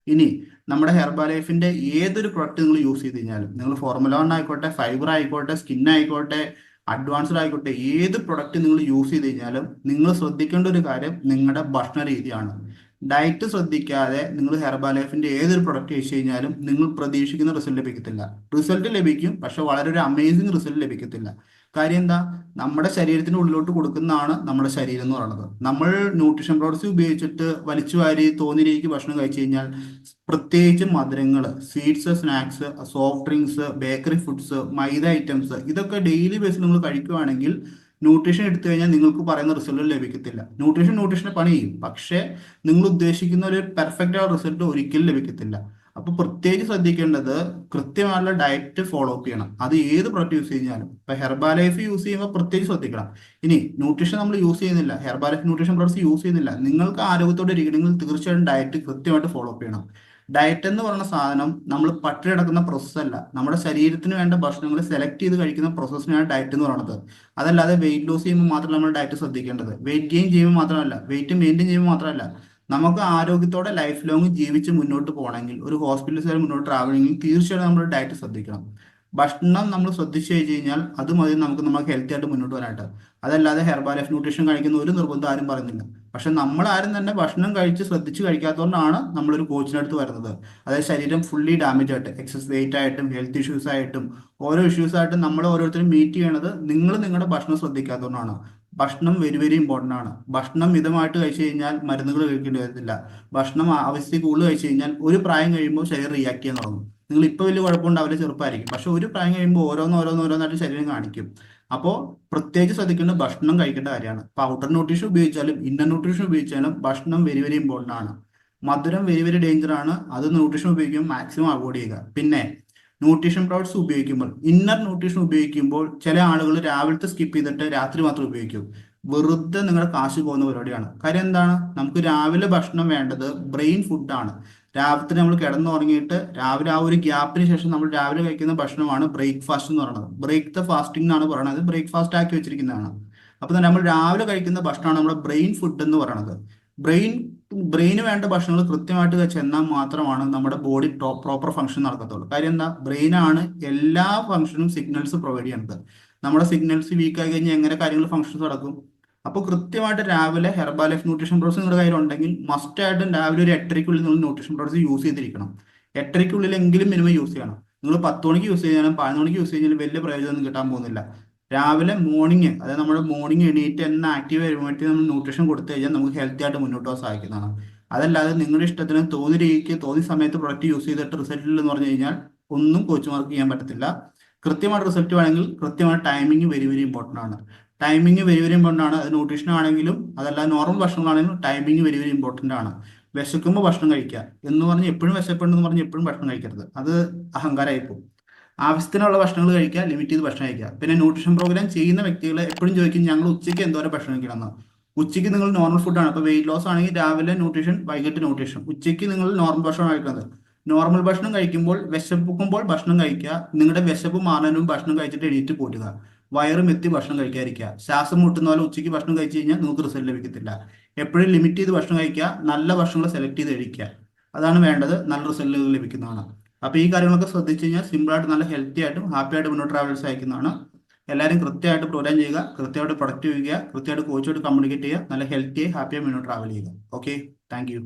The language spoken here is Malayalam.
ഇനി നമ്മുടെ ഹെർബാലൈഫിന്റെ ഏതൊരു പ്രൊഡക്റ്റ് നിങ്ങൾ യൂസ് ചെയ്ത് കഴിഞ്ഞാലും, നിങ്ങൾ ഫോർമുല 1 ആയിക്കോട്ടെ, ഫൈബർ ആയിക്കോട്ടെ, സ്കിൻ ആയിക്കോട്ടെ, അഡ്വാൻസ്ഡ് ആയിക്കോട്ടെ, ഏത് പ്രൊഡക്റ്റ് നിങ്ങൾ യൂസ് ചെയ്ത് കഴിഞ്ഞാലും നിങ്ങൾ ശ്രദ്ധിക്കേണ്ട ഒരു കാര്യം നിങ്ങളുടെ ഭക്ഷണ രീതിയാണ്. ഡയറ്റ് ശ്രദ്ധിക്കാതെ നിങ്ങൾ ഹെർബാലൈഫിന്റെ ഏതൊരു പ്രൊഡക്റ്റ് യൂസ് കഴിഞ്ഞാലും നിങ്ങൾ പ്രതീക്ഷിക്കുന്ന റിസൾട്ട് ലഭിക്കത്തില്ല. റിസൾട്ട് ലഭിക്കും, പക്ഷെ വളരെ ഒരു അമേസിങ് റിസൾട്ട് ലഭിക്കത്തില്ല. കാര്യം എന്താ? നമ്മുടെ ശരീരത്തിന് ഉള്ളിലോട്ട് കൊടുക്കുന്നതാണ് നമ്മുടെ ശരീരം എന്ന് പറയുന്നത്. നമ്മൾ ന്യൂട്രീഷൻ പ്രോഡക്ട്സ് ഉപയോഗിച്ചിട്ട് വലിച്ചു വാരി തോന്നിയ രീതിക്ക് ഭക്ഷണം കഴിച്ചു കഴിഞ്ഞാൽ, പ്രത്യേകിച്ച് മധുരങ്ങൾ, sweets, snacks, soft drinks, bakery foods, മൈദ ഐറ്റംസ്, ഇതൊക്കെ ഡെയിലി ബേസിൽ നിങ്ങൾ കഴിക്കുകയാണെങ്കിൽ ന്യൂട്രീഷൻ എടുത്തു കഴിഞ്ഞാൽ നിങ്ങൾക്ക് പറയുന്ന റിസൾട്ട് ലഭിക്കത്തില്ല. ന്യൂട്രീഷന് പണി ചെയ്യും, പക്ഷേ നിങ്ങൾ ഉദ്ദേശിക്കുന്ന ഒരു പെർഫെക്റ്റ് ആയ റിസൾട്ട് ഒരിക്കലും ലഭിക്കത്തില്ല. അപ്പൊ പ്രത്യേകിച്ച് ശ്രദ്ധിക്കേണ്ടത് കൃത്യമായുള്ള ഡയറ്റ് ഫോളോ അപ്പ് ചെയ്യണം. അത് ഏത് പ്രൊഡക്റ്റ് യൂസ് കഴിഞ്ഞാലും. ഇപ്പൊ ഹെർബാലൈഫ് യൂസ് ചെയ്യുമ്പോൾ പ്രത്യേകിച്ച് ശ്രദ്ധിക്കണം. ഇനി ന്യൂട്രീഷൻ നമ്മൾ യൂസ് ചെയ്യുന്നില്ല, ഹെർബാലൈഫ് ന്യൂട്രീഷൻ പ്രോഡക്ട്സ് യൂസ് ചെയ്യുന്നില്ല, നിങ്ങൾക്ക് ആരോഗ്യത്തോടെ ഇരിക്കണമെങ്കിൽ തീർച്ചയായിട്ടും ഡയറ്റ് കൃത്യമായിട്ട് ഫോളോ അപ്പ് ചെയ്യണം. ഡയറ്റ് എന്ന് പറയുന്ന സാധനം നമ്മൾ പട്ടിണി കിടക്കുന്ന പ്രോസസ്സ് അല്ല. നമ്മുടെ ശരീരത്തിന് വേണ്ട ഭക്ഷണങ്ങൾ സെലക്ട് ചെയ്ത് കഴിക്കുന്ന പ്രോസസ്സിനാണ് ഡയറ്റ് എന്ന് പറയുന്നത്. അതല്ലാതെ വെയിറ്റ് ലോസ് ചെയ്യുമ്പോൾ മാത്രമല്ല നമ്മൾ ഡയറ്റ് ശ്രദ്ധിക്കേണ്ടത്, വെയിറ്റ് ഗെയിൻ ചെയ്യുമ്പോൾ മാത്രമല്ല, വെയിറ്റ് മെയിൻറ്റെയിൻ ചെയ്യുമ്പോൾ മാത്രമല്ല. നമുക്ക് ആരോഗ്യത്തോടെ ലൈഫ് ലോങ് ജീവിച്ച് മുന്നോട്ട് പോകണമെങ്കിൽ, ഒരു ഹോസ്പിറ്റലിൽ വരെ മുന്നോട്ട് ട്രാവൽ ചെയ്യണമെങ്കിൽ തീർച്ചയായിട്ടും നമ്മൾ ഡയറ്റ് ശ്രദ്ധിക്കണം. ഭക്ഷണം നമ്മൾ ശ്രദ്ധിച്ചു കഴിഞ്ഞ് കഴിഞ്ഞാൽ അത് മതി നമുക്ക് ഹെൽത്തി ആയിട്ട് മുന്നോട്ട് വരാനായിട്ട്. അതല്ലാതെ ഹെർബാലൈഫ് ന്യൂട്രീഷൻ കഴിക്കുന്ന ഒരു നിർബന്ധം ആരും പറയുന്നില്ല. പക്ഷെ നമ്മൾ ആരും തന്നെ ഭക്ഷണം കഴിച്ച് ശ്രദ്ധിച്ച് കഴിക്കാത്തതുകൊണ്ടാണ് നമ്മളൊരു കോച്ചിൻ്റെ അടുത്ത് വരുന്നത്. അതായത് ശരീരം ഫുള്ളി ഡാമേജ് ആയിട്ട്, എക്സസ് വെയിറ്റ് ആയിട്ടും ഹെൽത്ത് ഇഷ്യൂസ് ആയിട്ടും ഓരോ ഇഷ്യൂസ് ആയിട്ടും നമ്മൾ ഓരോരുത്തരും മീറ്റ് ചെയ്യണത് നിങ്ങൾ നിങ്ങളുടെ ഭക്ഷണം ശ്രദ്ധിക്കാത്തതുകൊണ്ടാണ്. ഭക്ഷണം വെരി വെരി ഇമ്പോർട്ടൻ്റ് ആണ്. ഭക്ഷണം മിതമായിട്ട് കഴിച്ചു കഴിഞ്ഞാൽ മരുന്നുകൾ കഴിക്കേണ്ടി വരത്തില്ല. ഭക്ഷണം ആവശ്യത്തിൽ കൂടുതൽ കഴിച്ചു കഴിഞ്ഞാൽ ഒരു പ്രായം കഴിയുമ്പോൾ ശരീരം റിയാക്ട് ചെയ്യാൻ തുടങ്ങും. നിങ്ങൾ ഇപ്പോൾ വലിയ കുഴപ്പമുണ്ടാവില്ല, ചെറുപ്പമായിരിക്കും, പക്ഷെ ഒരു പ്രായം കഴിയുമ്പോൾ ഓരോന്നോരോന്നായിട്ട് ശരീരം കാണിക്കും. അപ്പോൾ പ്രത്യേകിച്ച് ശ്രദ്ധിക്കേണ്ട ഭക്ഷണം കഴിക്കേണ്ട കാര്യമാണ്. ഇപ്പോൾ ഔട്ടർ ന്യൂട്രീഷൻ ഉപയോഗിച്ചാലും ഇന്നർ ന്യൂട്രീഷൻ ഉപയോഗിച്ചാലും ഭക്ഷണം വെരി വെരി ഇമ്പോർട്ടൻ്റ് ആണ്. മധുരം വെരി വെരി ഡേഞ്ചർ ആണ്. അത് ന്യൂട്രീഷൻ ഉപയോഗിക്കുമ്പോൾ മാക്സിമം അവോയ്ഡ് ചെയ്യുക. പിന്നെ ന്യൂട്രീഷൻ പ്രോഡക്ട്സ് ഉപയോഗിക്കുമ്പോൾ, ഇന്നർ ന്യൂട്രീഷൻ ഉപയോഗിക്കുമ്പോൾ ചില ആളുകൾ രാവിലത്തെ സ്കിപ്പ് ചെയ്തിട്ട് രാത്രി മാത്രം ഉപയോഗിക്കും. വെറുതെ നിങ്ങളുടെ കാശ് പോകുന്ന പരിപാടിയാണ്. കാര്യം എന്താണ്? നമുക്ക് രാവിലെ ഭക്ഷണം വേണ്ടത് ബ്രെയിൻ ഫുഡാണ്. രാവിലത്തെ നമ്മൾ കിടന്നുറങ്ങിയിട്ട് രാവിലെ ആ ഒരു ഗ്യാപ്പിന് ശേഷം നമ്മൾ രാവിലെ കഴിക്കുന്ന ഭക്ഷണമാണ് ബ്രേക്ക്ഫാസ്റ്റ് എന്ന് പറയുന്നത്. ബ്രേക്ക് ദ ഫാസ്റ്റിംഗ് എന്നാണ് പറയുന്നത്. ബ്രേക്ക്ഫാസ്റ്റ് ആക്കി വെച്ചിരിക്കുന്നതാണ്. അപ്പൊ തന്നെ നമ്മൾ രാവിലെ കഴിക്കുന്ന ഭക്ഷണമാണ് നമ്മുടെ ബ്രെയിൻ ഫുഡ് എന്ന് പറയുന്നത്. ബ്രെയിൻ ബ്രെയിന് വേണ്ട ഭക്ഷണങ്ങൾ കൃത്യമായിട്ട് ചെന്നാൽ മാത്രമാണ് നമ്മുടെ ബോഡി പ്രോപ്പർ ഫംഗ്ഷൻ നടക്കത്തുള്ളൂ. കാര്യം എന്താ? ബ്രെയിനാണ് എല്ലാ ഫംഗ്ഷനും സിഗ്നൽസ് പ്രൊവൈഡ് ചെയ്യുന്നത്. നമ്മുടെ സിഗ്നൽസ് വീക്ക് ആയി കഴിഞ്ഞാൽ എങ്ങനെ കാര്യങ്ങൾ ഫംഗ്ഷൻസ് നടക്കും? അപ്പോൾ കൃത്യമായിട്ട് രാവിലെ ഹെർബാലൈഫ് ന്യൂട്രീഷൻ പ്രോഡക്ട്സ് നിങ്ങളുടെ കയ്യിൽ ഉണ്ടെങ്കിൽ മസ്റ്റ് ആയിട്ടും രാവിലെ ഒരു 8:30-ക്കുള്ളിൽ നിങ്ങൾ ന്യൂട്രീഷൻ പ്രോഡക്ട്സ് യൂസ് ചെയ്തിരിക്കണം. 8:30-ക്കുള്ളിലെങ്കിലും മിനിമം യൂസ് ചെയ്യണം. നിങ്ങൾ 10 മണിക്ക് യൂസ് ചെയ്യാനും 11 മണിക്ക് യൂസ് ചെയ്യാനും വലിയ പ്രയോജനമൊന്നും കിട്ടാൻ പോകുന്നില്ല. രാവിലെ മോർണിംഗ്, അതായത് നമ്മുടെ മോർണിംഗ് എണീറ്റ് എന്ന ആക്റ്റീവ് വരുമ്പോഴത്തേക്ക് നമ്മൾ ന്യൂട്രീഷൻ കൊടുത്തു കഴിഞ്ഞാൽ നമുക്ക് ഹെൽത്തി ആയിട്ട് മുന്നോട്ട് പോകാൻ സഹായിക്കുന്നതാണ്. അതല്ലാതെ നിങ്ങളുടെ ഇഷ്ടത്തിന് തോന്നിയ രീതിക്ക് തോന്നിയ സമയത്ത് പ്രൊഡക്റ്റ് യൂസ് ചെയ്തിട്ട് റിസൾട്ട് എന്ന് പറഞ്ഞു കഴിഞ്ഞാൽ ഒന്നും കോച്ചുമാർക്ക് ചെയ്യാൻ പറ്റത്തില്ല. കൃത്യമായിട്ട് റിസൾട്ട് വേണമെങ്കിൽ കൃത്യമായ ടൈമിംഗ് വെരി വെരി ഇമ്പോർട്ടൻ്റ് ആണ്. ടൈമിംഗ് വെരി വെരി ഇമ്പോർട്ടൻ്റ് ആണ്. അത് ന്യൂട്രീഷൻ ആണെങ്കിലും അതല്ല നോർമൽ ഭക്ഷണങ്ങളാണെങ്കിലും ടൈമിംഗ് വെരി വെരി ഇമ്പോർട്ടൻ്റ് ആണ്. വിശക്കുമ്പോൾ ഭക്ഷണം കഴിക്കുക എന്ന് പറഞ്ഞ് എപ്പോഴും വിശപ്പുണ്ടെന്ന് പറഞ്ഞ് എപ്പോഴും ഭക്ഷണം കഴിക്കരുത്. അത് അഹങ്കാരമായി പോകും. ആവശ്യത്തിനുള്ള ഭക്ഷണങ്ങൾ കഴിക്കുക, ലിമിറ്റ് ചെയ്ത് ഭക്ഷണം കഴിക്കുക. പിന്നെ ന്യൂട്രീഷൻ പ്രോഗ്രാം ചെയ്യുന്ന വ്യക്തികൾ എപ്പോഴും ചോദിക്കും ഞങ്ങൾ ഉച്ചയ്ക്ക് എന്തോരം ഭക്ഷണം കഴിക്കണമെന്ന്. ഉച്ചയ്ക്ക് നിങ്ങൾ നോർമൽ ഫുഡാണ്. അപ്പോൾ വെയിറ്റ് ലോസ് ആണെങ്കിൽ രാവിലെ ന്യൂട്രീഷൻ, വൈകിട്ട് ന്യൂട്രീഷൻ. ഉച്ചയ്ക്ക് നിങ്ങൾ നോർമൽ ഭക്ഷണം കഴിക്കുന്നത്. നോർമൽ ഭക്ഷണം കഴിക്കുമ്പോൾ വിശപ്പുമ്പോൾ ഭക്ഷണം കഴിക്കുക. നിങ്ങളുടെ വിശപ്പ് മാറാനും ഭക്ഷണം കഴിച്ചിട്ട് എണീറ്റ് പോരുക. വയറും എത്തി ഭക്ഷണം കഴിക്കാതിരിക്കുക. ശ്വാസം മുട്ടുന്ന പോലെ ഉച്ചയ്ക്ക് ഭക്ഷണം കഴിച്ചു കഴിഞ്ഞാൽ നിങ്ങൾക്ക് റിസൾട്ട് ലഭിക്കത്തില്ല. എപ്പോഴും ലിമിറ്റ് ചെയ്ത് ഭക്ഷണം കഴിക്കുക, നല്ല ഭക്ഷണങ്ങൾ സെലക്ട് ചെയ്ത് കഴിക്കുക. അതാണ് വേണ്ടത്. നല്ല റിസൾട്ടുകൾ ലഭിക്കുന്നതാണ്. അപ്പൊ ഈ കാര്യങ്ങളൊക്കെ ശ്രദ്ധിച്ചു കഴിഞ്ഞാൽ സിമ്പിൾ ആയിട്ട് നല്ല ഹെൽത്തി ആയിട്ടും ഹാപ്പി ആയിട്ട് മുന്നോട്ട് ട്രാവൽസ് അയക്കുന്നതാണ്. എല്ലാവരും കൃത്യമായിട്ട് പ്രോഗ്രാം ചെയ്യുക, കൃത്യമായിട്ട് പ്രൊഡക്റ്റ് ചെയ്യുക, കൃത്യമായിട്ട് കോച്ചുമായിട്ട് കമ്മ്യൂണിക്കേറ്റ് ചെയ്യുക, നല്ല ഹെൽത്തി ഹാപ്പിയായി മുന്നോട്ട് ട്രാവൽ ചെയ്യുക. Okay, thank you.